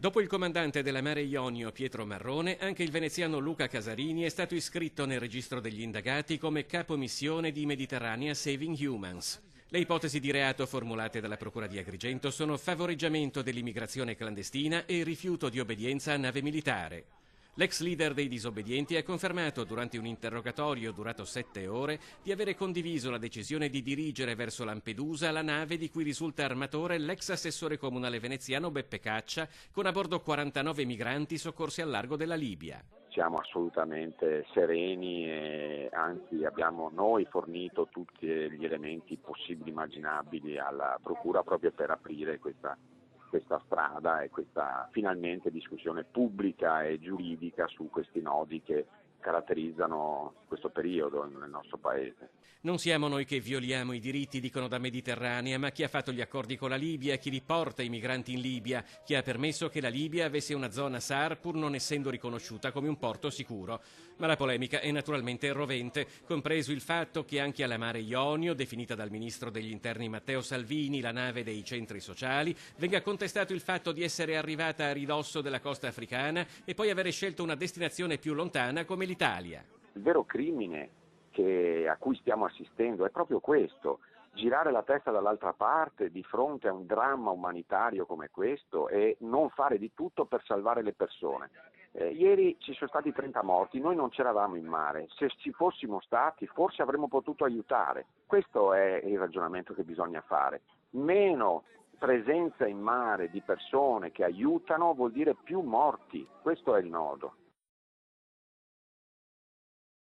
Dopo il comandante della Mare Jonio Pietro Marrone, anche il veneziano Luca Casarini è stato iscritto nel registro degli indagati come capo missione di Mediterranea Saving Humans. Le ipotesi di reato formulate dalla Procura di Agrigento sono favoreggiamento dell'immigrazione clandestina e rifiuto di obbedienza a nave militare. L'ex leader dei disobbedienti ha confermato durante un interrogatorio durato 7 ore di avere condiviso la decisione di dirigere verso Lampedusa la nave di cui risulta armatore l'ex assessore comunale veneziano Beppe Caccia, con a bordo 49 migranti soccorsi al largo della Libia. Siamo assolutamente sereni e anzi abbiamo noi fornito tutti gli elementi possibili e immaginabili alla Procura proprio per aprire questa strada e questa finalmente discussione pubblica e giuridica su questi nodi che caratterizzano questo periodo nel nostro paese. Non siamo noi che violiamo i diritti, dicono da Mediterranea, ma chi ha fatto gli accordi con la Libia, chi li porta i migranti in Libia, chi ha permesso che la Libia avesse una zona SAR pur non essendo riconosciuta come un porto sicuro. Ma la polemica è naturalmente rovente, compreso il fatto che anche alla Mare Jonio, definita dal ministro degli interni Matteo Salvini la nave dei centri sociali, venga contestato il fatto di essere arrivata a ridosso della costa africana e poi avere scelto una destinazione più lontana come l'Italia. Il vero crimine a cui stiamo assistendo è proprio questo: girare la testa dall'altra parte di fronte a un dramma umanitario come questo e non fare di tutto per salvare le persone. Ieri ci sono stati 30 morti, noi non c'eravamo in mare, se ci fossimo stati forse avremmo potuto aiutare. Questo è il ragionamento che bisogna fare. Meno presenza in mare di persone che aiutano vuol dire più morti, questo è il nodo.